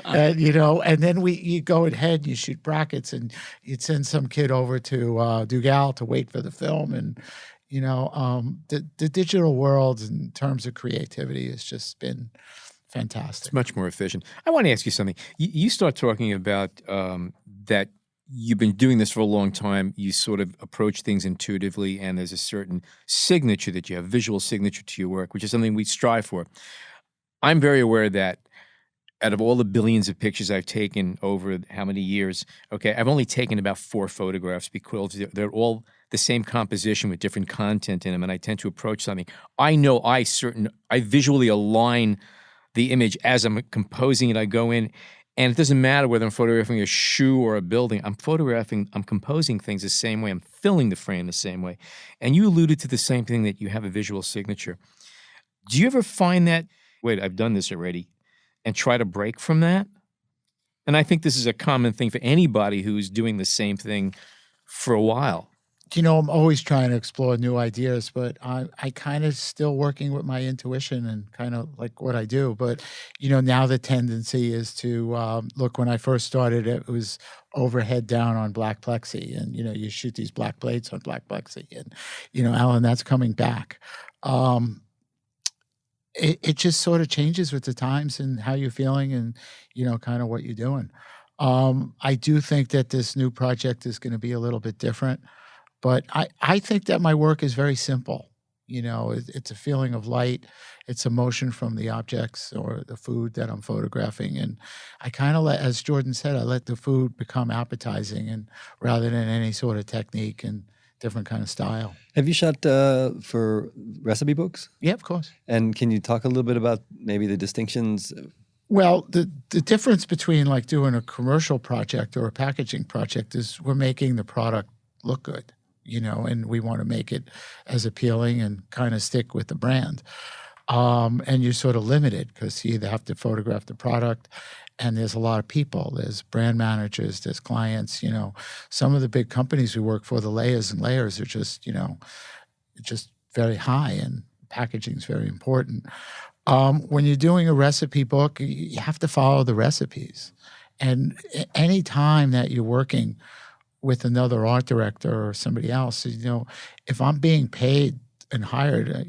And, and then you go ahead and you shoot brackets, and you'd send some kid over to Dugal to wait for the film. And, the digital world in terms of creativity has just been fantastic. It's much more efficient. I want to ask you something. You start talking about that you've been doing this for a long time. You sort of approach things intuitively, and there's a certain signature that you have, visual signature to your work, which is something we strive for. I'm very aware that out of all the billions of pictures I've taken over how many years, okay, I've only taken about 4 photographs because they're all the same composition with different content in them, and I tend to approach something. I know I visually align the image as I'm composing it. I go in, and it doesn't matter whether I'm photographing a shoe or a building. I'm composing things the same way. I'm filling the frame the same way. And you alluded to the same thing, that you have a visual signature. Do you ever find that, wait, I've done this already, and try to break from that? And I think this is a common thing for anybody who's doing the same thing for a while. I'm always trying to explore new ideas, but I kind of still working with my intuition and kind of like what I do. But, now the tendency is to look, when I first started, it was overhead down on black plexi. And, you shoot these black plates on black plexi. And, Alan, that's coming back. It just sort of changes with the times and how you're feeling and, kind of what you're doing. I do think that this new project is going to be a little bit different. But I think that my work is very simple. It's a feeling of light. It's emotion from the objects or the food that I'm photographing. And I kind of as Jordan said, I let the food become appetizing and rather than any sort of technique and different kind of style. Have you shot for recipe books? Yeah, of course. And can you talk a little bit about maybe the distinctions? Well, the difference between like doing a commercial project or a packaging project is we're making the product look good, and we want to make it as appealing and kind of stick with the brand. And you're sort of limited because you either have to photograph the product and there's a lot of people. There's brand managers, there's clients, Some of the big companies we work for, the layers and layers are just, just very high and packaging is very important. When you're doing a recipe book, you have to follow the recipes. And any time that you're working with another art director or somebody else, if I'm being paid and hired,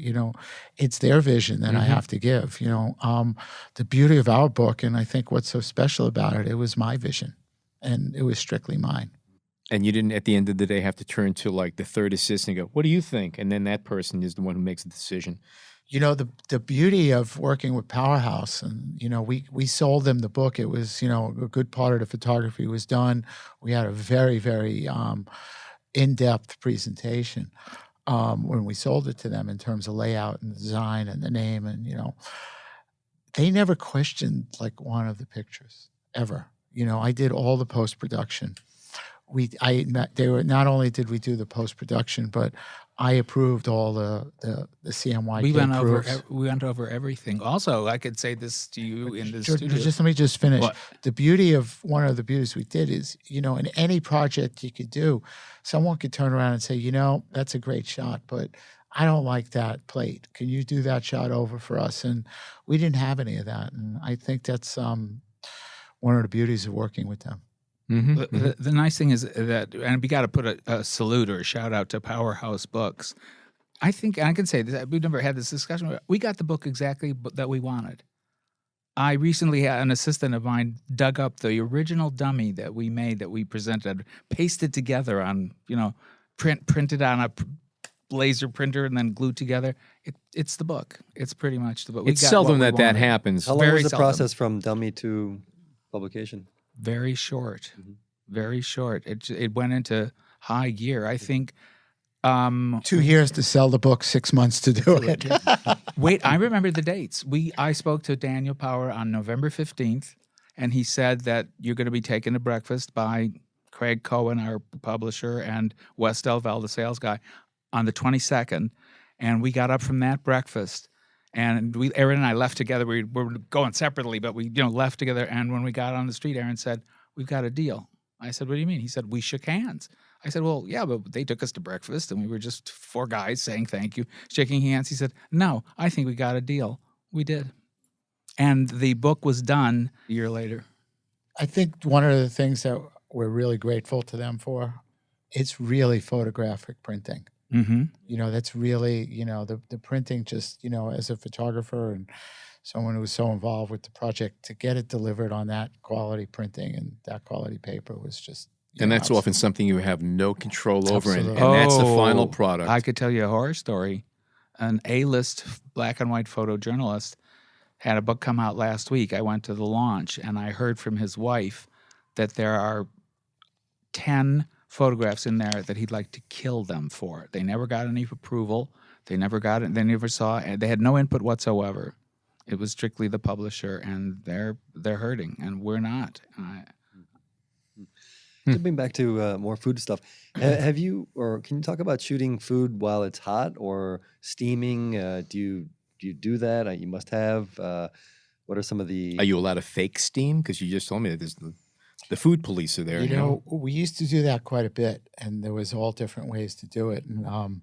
it's their vision that I have to give. The beauty of our book, and I think what's so special about it, it was my vision, and it was strictly mine. And you didn't, at the end of the day, have to turn to like the third assistant and go, "What do you think?" And then that person is the one who makes the decision. The beauty of working with Powerhouse, and we sold them the book. It was a good part of the photography was done. We had a very, very in-depth presentation when we sold it to them in terms of layout and design and the name, and they never questioned like one of the pictures ever. I did all the post-production. Not only did we do the post-production, but I approved all the CMYK We went over everything. Also, I could say this to you in the studio. Just let me just finish. What? The beauty of one of the beauties we did is, in any project you could do, someone could turn around and say, that's a great shot, but I don't like that plate. Can you do that shot over for us? And we didn't have any of that. And I think that's one of the beauties of working with them. The nice thing is that, and we got to put a salute or a shout out to Powerhouse Books. I think I can say this. We've never had this discussion. We got the book exactly that we wanted. I recently had an assistant of mine dug up the original dummy that we made, that we presented, pasted together on, printed on a laser printer and then glued together. It's the book. It's pretty much the book. It's seldom that happens. How long Very was the seldom. process from dummy to publication? Very short. Very short. It went into high gear. I think 2 years to sell the book, 6 months to do it. Wait, I remember the dates. I spoke to Daniel Power on November 15th, and he said that you're going to be taken to breakfast by Craig Cohen, our publisher, and Wes Delvell, the sales guy, on the 22nd. And we got up from that breakfast, and Aaron and I left together. We were going separately, but we left together. And when we got on the street, Aaron said, "We've got a deal." I said, "What do you mean?" He said, "We shook hands." I said, "Well, yeah, but they took us to breakfast and we were just four guys saying thank you, shaking hands." He said, "No, I think we got a deal." We did. And the book was done a year later. I think one of the things that we're really grateful to them for, it's really photographic printing. That's really, the printing just, as a photographer and someone who was so involved with the project, to get it delivered on that quality printing and that quality paper was just. And that's often something you have no control over, and Absolutely. that's the final product. I could tell you a horror story. An A-list black and white photojournalist had a book come out last week. I went to the launch, and I heard from his wife that there are 10 photographs in there that he'd like to kill them for. They never got any approval. They never got it. They never saw it. They had no input whatsoever. It was strictly the publisher, and they're hurting, and we're not. Jumping back to more food stuff, have you, or can you talk about shooting food while it's hot or steaming? Do you do that? You must have. What are some of the? Are you allowed to fake steam? Because you just told me that there's the food police are there. We used to do that quite a bit, and there was all different ways to do it. And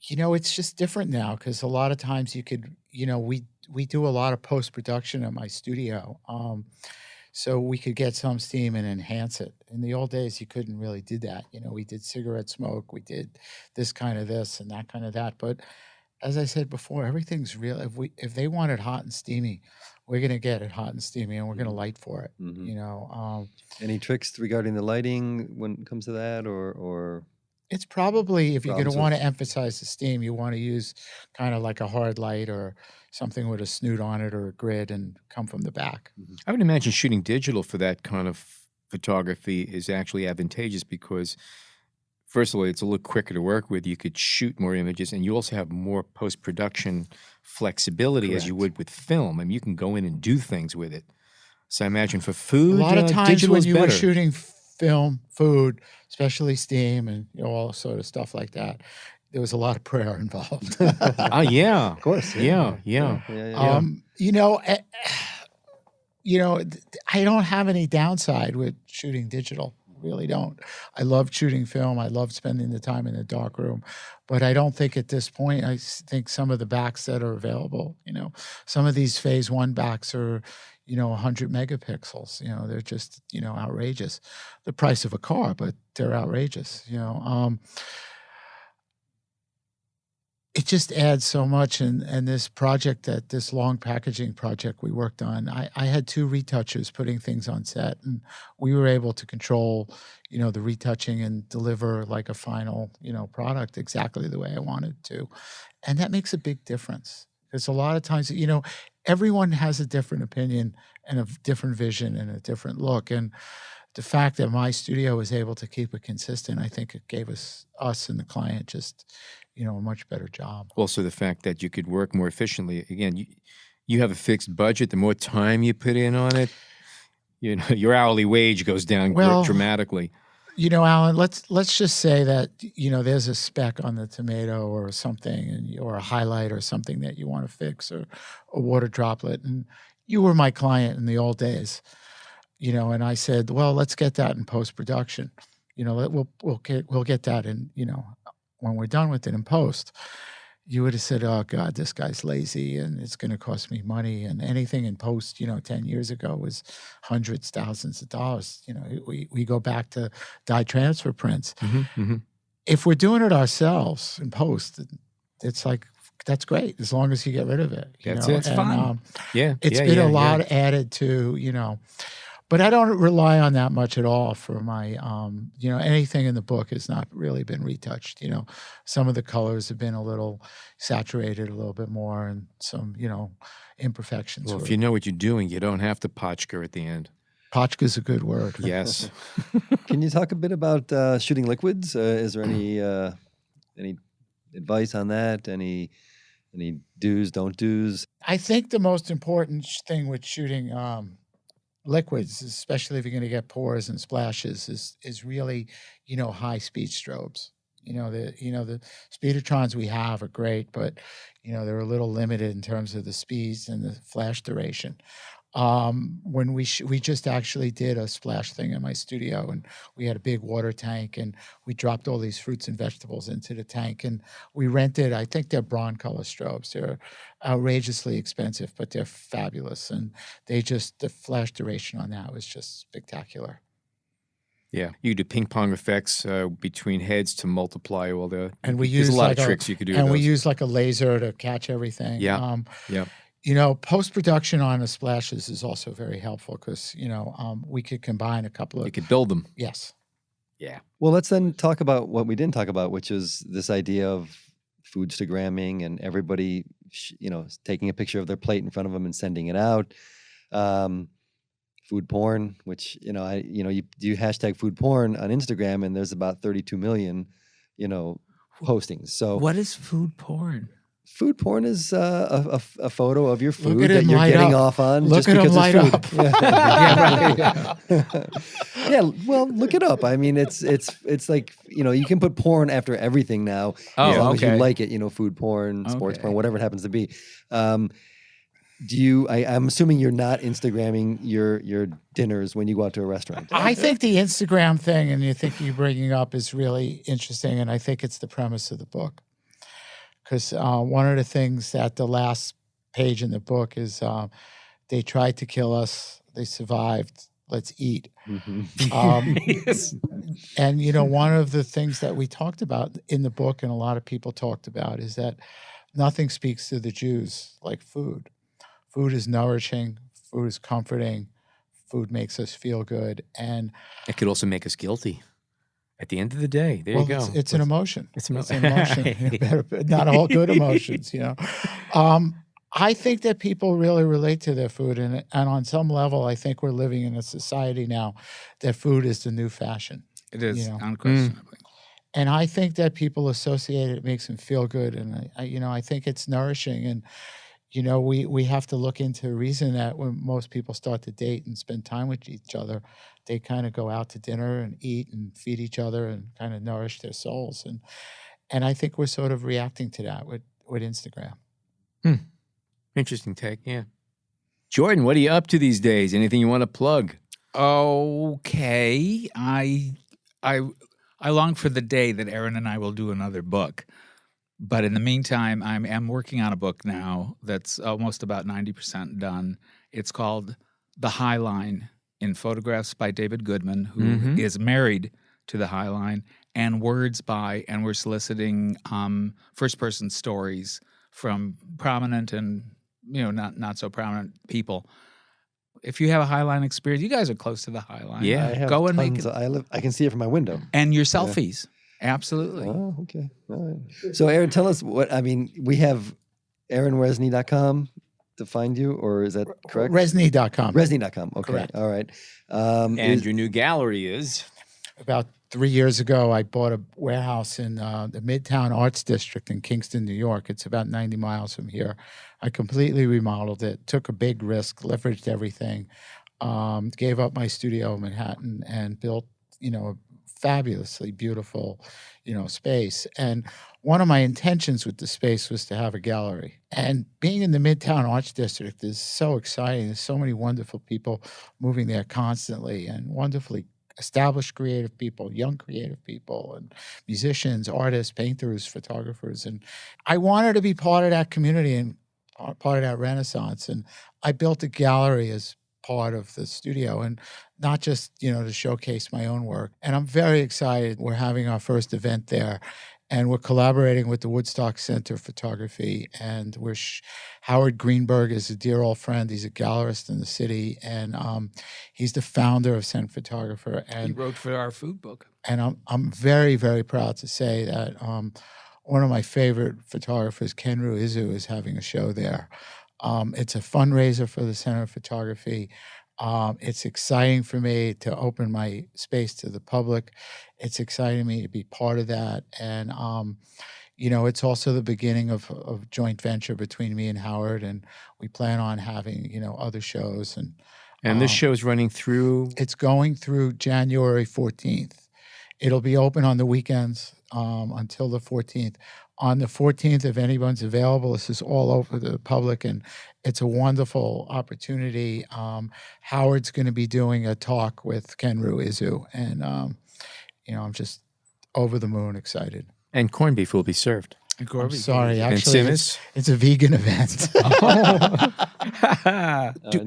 it's just different now because a lot of times you could, we do a lot of post-production at my studio. So we could get some steam and enhance it. In the old days, you couldn't really do that. We did cigarette smoke, we did this kind of this and that kind of that. But as I said before, everything's real. If they want it hot and steamy, we're going to get it hot and steamy, and we're going to light for it. Any tricks regarding the lighting when it comes to that, or? It's probably, if you're going to Problems want with- to emphasize the steam, you want to use kind of like a hard light or something with a snoot on it or a grid and come from the back. I would imagine shooting digital for that kind of photography is actually advantageous because, first of all, it's a little quicker to work with. You could shoot more images, and you also have more post-production flexibility as you would with film. I mean, you can go in and do things with it. So I imagine for food, A lot of times digital when is you better. were shooting film, food, especially steam and all sort of stuff like that, there was a lot of prayer involved. Yeah. Of course. Yeah. Yeah, yeah. I don't have any downside with shooting digital. Really don't. I love shooting film. I love spending the time in the dark room, but I don't think at this point, think some of the backs that are available, some of these phase 1 backs are, 100 megapixels, they're just, outrageous. The price of a car, but they're outrageous, it just adds so much. And this long packaging project we worked on, I had 2 retouchers putting things on set, and we were able to control, the retouching and deliver like a final, product exactly the way I wanted to. And that makes a big difference because a lot of times, everyone has a different opinion and a different vision and a different look. And the fact that my studio was able to keep it consistent, I think it gave us and the client just, a much better job. Also, the fact that you could work more efficiently. Again, you have a fixed budget. The more time you put in on it, your hourly wage goes down dramatically. Alan, let's just say that, there's a speck on the tomato or something, or a highlight or something that you want to fix, or a water droplet. And you were my client in the old days, and I said, well, let's get that in post-production. We'll get that in, when we're done with it in post. You would have said, oh, God, this guy's lazy and it's going to cost me money. And anything in post, 10 years ago was hundreds, thousands of dollars. We go back to dye transfer prints. If we're doing it ourselves in post, it's like, that's great as long as you get rid of it. That's it. It's fun. It's been a lot added to, but I don't rely on that much at all for my, anything in the book has not really been retouched. Some of the colors have been a little saturated a little bit more, and some, imperfections. Well, if you know what you're doing, you don't have to potchka at the end. Potchka's a good word. Yes. Can you talk a bit about shooting liquids? Is there any advice on that? Any do's, don't do's? I think the most important thing with shooting liquids, especially if you're going to get pours and splashes, is really, high speed strobes. The speedotrons we have are great, but they're a little limited in terms of the speeds and the flash duration. When we just actually did a splash thing in my studio, and we had a big water tank, and we dropped all these fruits and vegetables into the tank, and we rented, I think they're bronze color strobes. They're outrageously expensive, but they're fabulous. And the flash duration on that was just spectacular. Yeah, you do ping pong effects between heads to multiply all the. And we there's use a lot of tricks you could do. And with we those. use like a laser to catch everything. Yeah. Yeah. Post-production on the splashes is also very helpful because, we could combine a couple of... You could build them. Yes. Yeah. Well, let's then talk about what we didn't talk about, which is this idea of foodstagramming and everybody, taking a picture of their plate in front of them and sending it out. Food porn, which, you do hashtag food porn on Instagram, and there's about 32 million, postings. So What is food porn? food porn is a photo of your food at that him you're light getting up. off on Look just at him because light it's up. food. Yeah, well, look it up. I mean, it's like, you can put porn after everything now, as long as you like it, food porn, sports porn, whatever it happens to be. I'm assuming you're not Instagramming your dinners when you go out to a restaurant. I think the Instagram thing, and you think you're bringing up, is really interesting, and I think it's the premise of the book. Because one of the things that the last page in the book is they tried to kill us, they survived, let's eat. Yes. And, one of the things that we talked about in the book, and a lot of people talked about, is that nothing speaks to the Jews like food. Food is nourishing, food is comforting, food makes us feel good. And It could also make us guilty. At the end of the day, there you go. It's an emotion. It's an emotion. Not all good emotions, you know. I think that people really relate to their food, and on some level, I think we're living in a society now that food is the new fashion. It is, you know? unquestionably. And I think that people associate it. It makes them feel good, and I think it's nourishing. And we have to look into the reason that when most people start to date and spend time with each other, they kind of go out to dinner and eat and feed each other and kind of nourish their souls. And I think we're sort of reacting to that with Instagram. Interesting take, yeah. Jordan, what are you up to these days? Anything you want to plug? Okay. I long for the day that Aaron and I will do another book. But in the meantime, I'm working on a book now that's almost about 90% done. It's called The High Line in Photographs by David Goodman, who is married to the High Line, and words by, and we're soliciting first-person stories from prominent and not so prominent people. If you have a High Line experience, you guys are close to the High Line. I have go and make tons it. I can see it from my window. And your selfies. Absolutely. Oh, okay. All right. So, Aaron, tell us we have AaronWesney.com to find you, or is that correct? Resney.com. Resney.com. Okay. Correct. All right. And your new gallery is? About 3 years ago, I bought a warehouse in the Midtown Arts District in Kingston, New York. It's about 90 miles from here. I completely remodeled it, took a big risk, leveraged everything, gave up my studio in Manhattan, and built, a fabulously beautiful, space. And one of my intentions with the space was to have a gallery. And being in the Midtown Arts District is so exciting. There's so many wonderful people moving there constantly, and wonderfully established creative people, young creative people, and musicians, artists, painters, photographers. And I wanted to be part of that community and part of that renaissance. And I built a gallery as part of the studio, and not just, to showcase my own work. And I'm very excited. We're having our first event there, and we're collaborating with the Woodstock Center of Photography. And Howard Greenberg is a dear old friend. He's a gallerist in the city, and he's the founder of Cent Photographer. And He wrote for our food book. And I'm very, very proud to say that one of my favorite photographers, Kenru Izu, is having a show there. It's a fundraiser for the Center of Photography. It's exciting for me to open my space to the public. It's exciting me to be part of that. And, it's also the beginning of a joint venture between me and Howard. And we plan on having, other shows. And this show is running through? It's going through January 14th. It'll be open on the weekends until the 14th. On the 14th, if anyone's available, this is all over the public, and it's a wonderful opportunity. Howard's going to be doing a talk with Kenru Izu, and I'm just over the moon excited. And corned beef will be served. I'm sorry, And actually, Simmons? it's a vegan event.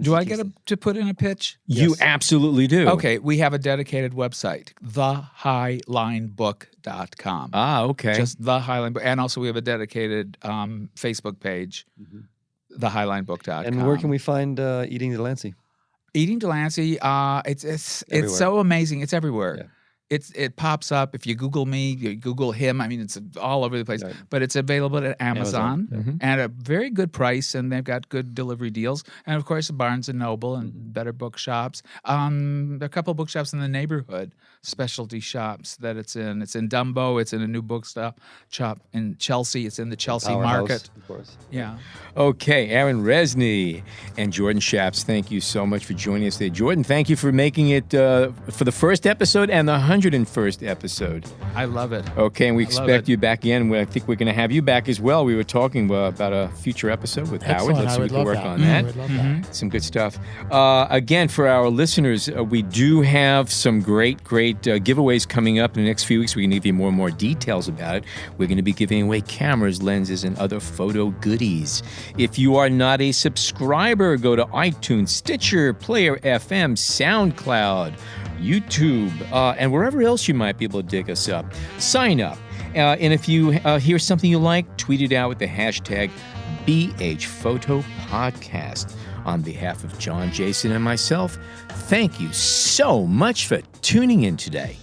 Do I get to put in a pitch? You absolutely do. Okay, we have a dedicated website, thehighlinebook.com. Ah, okay. Just The Highline Book. And also we have a dedicated Facebook page, thehighlinebook.com. And where can we find Eating Delancey? Eating Delancey, it's Everywhere. so amazing. It's everywhere. Yeah. It pops up. If you Google me, you Google him. I mean, it's all over the place. Right. But it's available at Amazon, Amazon, at a very good price, and they've got good delivery deals. And of course, Barnes and Noble and better bookshops. There are a couple of bookshops in the neighborhood, specialty shops that it's in. It's in Dumbo. It's in a new bookshop in Chelsea. It's in the Chelsea Powerhouse, Market. of course. Yeah. Okay, Aaron Resney and Jordan Shapped, thank you so much for joining us today. Jordan, thank you for making it for the first episode and the 101st episode. I love it. Okay, and we love expect it. you back again. I think we're going to have you back as well. We were talking about a future episode with Howard. Excellent. Let's I see would if we can love work that. on that. I would love that. Some good stuff. Again, for our listeners, we do have some great giveaways coming up in the next few weeks. We can give you more and more details about it. We're going to be giving away cameras, lenses, and other photo goodies. If you are not a subscriber, go to iTunes, Stitcher, Player FM, SoundCloud, YouTube, and wherever else you might be able to dig us up. Sign up. And if you hear something you like, tweet it out with the hashtag BH Photo Podcast. On behalf of John, Jason, and myself, thank you so much for tuning in today.